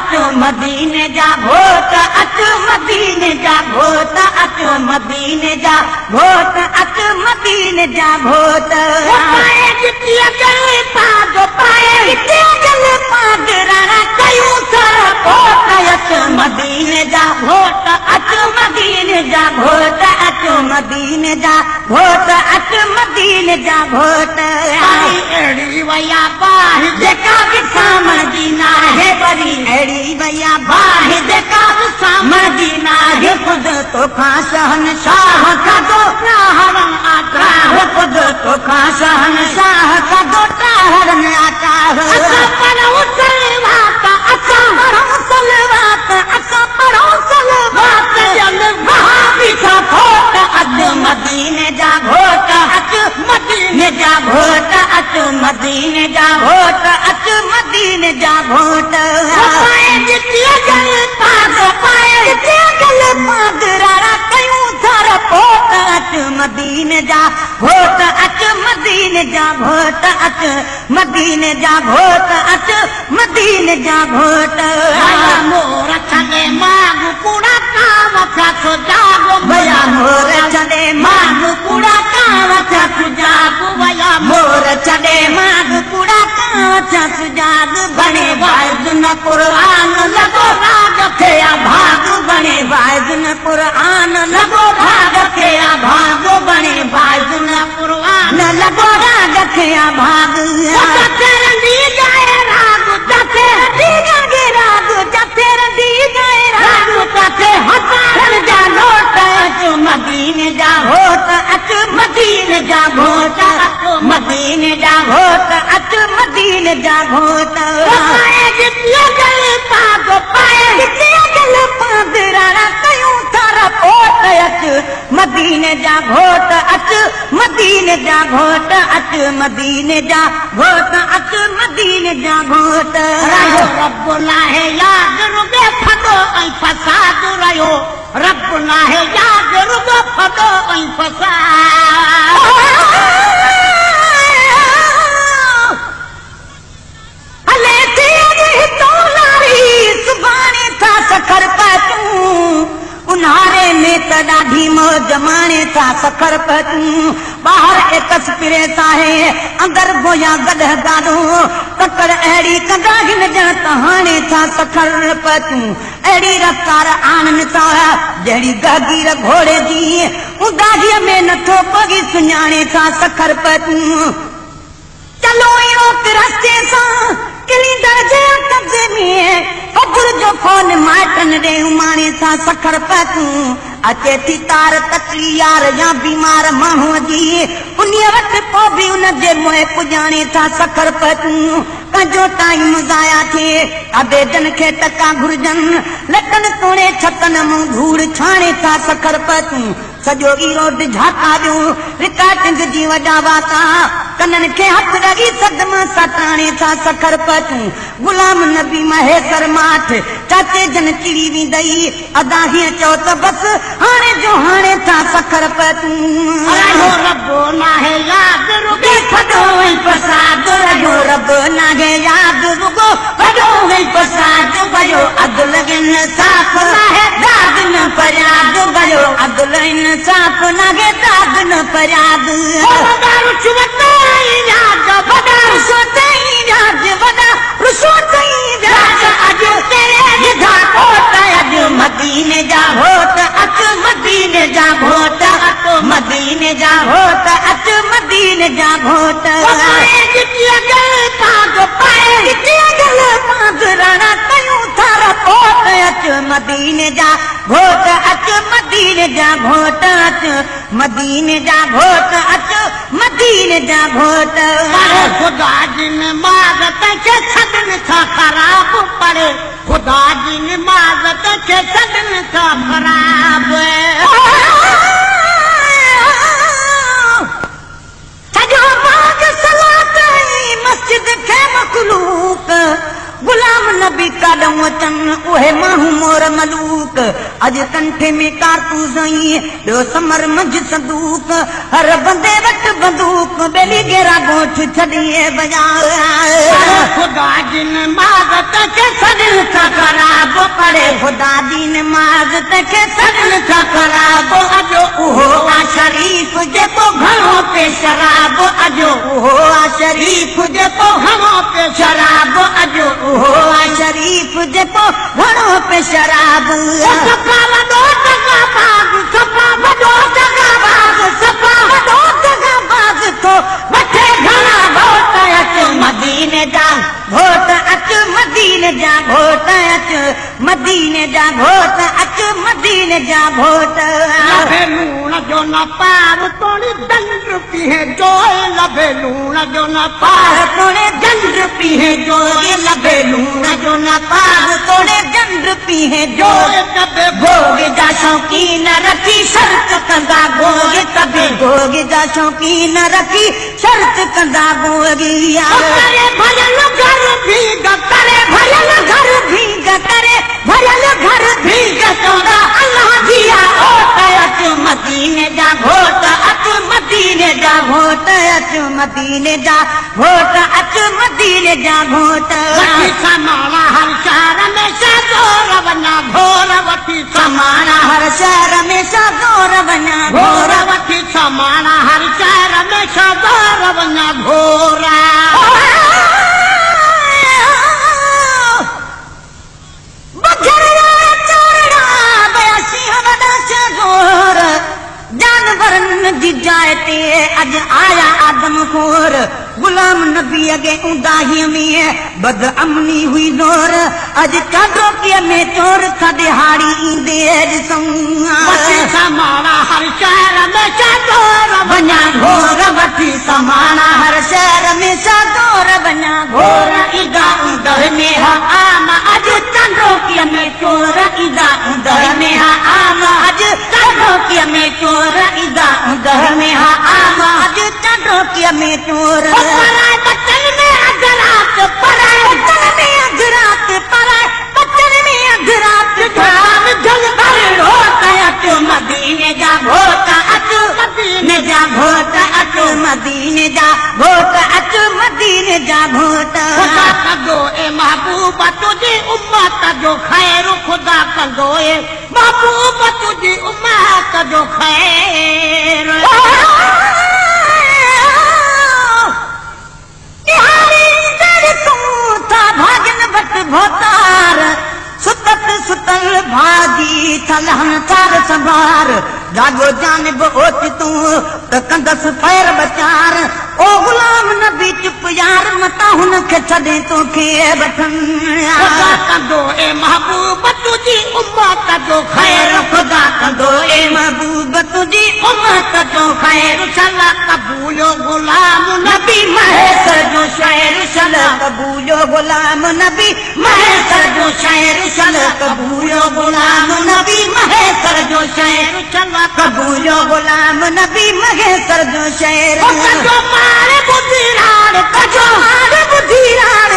अचो मदीने जा घोट अचो मदीने जा घोट अचो मदीने जा घोट अचो मदीने जा घोट पाए जिती गले पाद पाए जिती गले पाद राणा कयूं सर घोट अचो मदीने जा घोट अचो मदीने जा घोट अचो मदीने जा घोट अचो मदीने जा घोट अड़ी वया बाह जेका भी सामण जी ना है बरी अड़ी वया बाह जेका भी सामण जी ना है खुद तो खा शहनशाह का दो हरम आता है खुद तो खा शहनशाह का दो हरम आता है अच्छा पढ़ो सलवात अच्छा पढ़ो सलवात अच्छा पढ़ो सलवात जल वहाबी का घोट अच मदीने जा घोट अच मदीने जा घोट अच मदीने जा घोट अच मदीने जा घोट पाए जिती गल पाद पाए जिती गल पाद राणा कयूं थर घोट अच मदीने जा घोट अच मदीने जा घोट अच मदीने जा घोट अच मदीने जा घोट मोर छने माग कूड़ा काव था जागो भया मोर छने माग कूड़ा काव था जागो भया मोर छने माग कूड़ा काव था जाग बने वाइज न कुरान लगो राग थे भाग बने वाइज न कुरान लगो राग थे भाग बने वाइज न कुरान लगो राग थे भाग दी जाए राग जथे दी जाए राग जथे दी जाए राग जथे हजार जा लोट अच मदीने जा घोट अच मदीने जा घोट मदीने जा घोट अच मदीने जा घोट पाए जितिया गल पाद पाए जितिया गल पाद राणा कयूं थर घोट अच मदीने जा घोट अच मदीने जा घोट अच मदीने जा घोट अच मदीने जा घोट रहो रब लाहे याद रुगे फदो ऐं फसाद रहो रब लाहे याद रुगो फदो ऐं फसाद हले थी तो लारी सुभाणे था सखर पातूं उन्हारे में त ॾाढी मौज माणे था सखर पतूं ॿाहिर एकस पिरे साहे अंदर गोया गॾह गाॾो ककड़ अहिड़ी कंदाहिन ॼण त हाणे था सखर पतूं अहिड़ी रफ़्तार आणनि था जहिड़ी गहगीर घोड़े जी उदाहीअ में नथो पगी सुञाणे था सखर पतूं चलो रोक रस्ते सां किली दर्जे कब्जे में अबुर जो फोन माटन रे उमाणे था सखर पतूं अचे थी तार तकली यार या बीमार माण्हूअ जी उन्हीअ वटि पोइ बि उनजे मुंहुं पुॼाणे था सखर पतूं कंहिंजो टाइम ज़ाया थिए आबेदन खे टका घुर्जनि लटनि तोड़े छतनि मूं धूड़ छाणे था सखर पतूं सॼो ई रोड झाका ॾियूं रिकार्डिंग जी वॾा वाता कननि खे हथ लॻी सदमा सटाणे था सखर पतूं गुलाम नबी महेसर माठ चाचे जन चिड़ी वेंदई अदा हीअं चओ त बसि हाणे जो हाणे था सखर पतूं रबो नाहे याद रुगे फॾो ऐं फसाद रहियो रबो नाहे याद रुगो फॾो ऐं फसाद भयो अदल इंसाफ़ नाहे दाद न फरियाद भयो अदल इंसाफ़ नाहे दाद न फरियाद मदीने जा घोट अच मदीने जा घोट मदीने जा घोट अच मदीने जा घोट जितिया गल पाद पाए जितिया गल पाद राणा कयूं थर घोट अच मदीने जा घोट अच मदीने जा घोट अच मदीने जा घोट अच मदीने जा घोट खुदा जी नमाज़ तंहिंखे छॾनि था ख़राब पढ़े खुदा जी नमाज़ तंहिंखे छॾनि था ख़राब सॼो बाग सलात मस्जिद खे मखलूक गुलाम नबी काॾों अचनि उहे माण्हू मोर मलूक अॼु कंठे में कारतूस ॿियो समर मंझि संदूक हर बंदे वटि बंदूक बेली गेरा गोठ छॾिए बजा खुदा जिन माज़ तंहिंखे छॾनि था ख़राब खुदा दी नमाज तखे सगन था खराब अजो उहो आ शरीफ जेको घणो पे शराब अजो उहो आ शरीफ जेको घणो पे शराब अजो उहो आ शरीफ जेको घणो पे शराब सफा वॾो जॻह बाग सफा वॾो जॻह बाग सफा वॾो जॻह बाग तो वठे घणा भोट अच मदीने जा भोट अच मदीने जा भोट अच मदीने जा भोट अच मदीने जा भोट लभे लूण जो न पार तोड़ी दंड पीहे जो लभे लूण जो न पार तोड़े दंड पीहे जो लभे लूण जो न पार तोड़े दंड पीहे जो कबे भोग जा शौकीन रखी शर्त कंदा भोग कबे भोग जा शौकीन रखी शर्त कंदा भोगिया करे भयल घर भीग करे भयल घर भीग करे भयल घर भीग चौड़ा अल्लाह दिया ओट अच मदीने जा भोट अच मदीने जा भोट अच मदीने जा भोट अच मदीने जा भोट वठी समाना हर शहर में सदोर वना घोर वठी समाना हर शहर में सदोर वना घोर वठी समाना हर शहर में सदोर वना घोरा जानवरन जी जाए ते अज आया आदम खोर गुलाम नबी अगे उदाही में बद अमनी हुई जोर अज चादरों में चोर था दिहाड़ी ईंदे वठी समाना हर शहर में सदोर वञा घोर वठी समाना हर शहर में सदोर वञा घोर ईदा उदर में हा आम अज चादरों में चोर ईदा उदर में हा आम अज चादरों में चोर ईदा उदर में हा आम अज चादरों में चोर पराए बच्चन में अधरात पराए बच्चन में अधरात पराए बच्चन में अधरात धाम जल भर रोट अच मदीने जा भोट अच मदीने जा भोट अच मदीने जा भोट अच मदीने जा भोट खुदा कंदो ए महबूब तुझी उम्मत जो खैर खुदा कंदो ए महबूब तुझी उम्मत जो खैर भोतार सुतत सुतल भाजी थलहन चार संभार जागो जानब ओच तू त कंदस पैर बचार ओ गुलाम नबी चुप यार मता हुन खे छॾे तोखे वठन खुदा कंदो ए महबूब तुझी उम्मत जो खैर खैर खुदा कंदो ए महबूब तुझी उम्मत जो खैर चला कबूलो गुलाम नबी महेश्वर जो शायर चल कबूलो गुलाम नबी महेश्वर जो शायर चल कबूलो गुलाम नबी महेश्वर जो शायर चला कबूलो गुलाम नबी महेश्वर जो शायर कजो मारे बुद्धिराड़ कजो मार बुद्धिराड़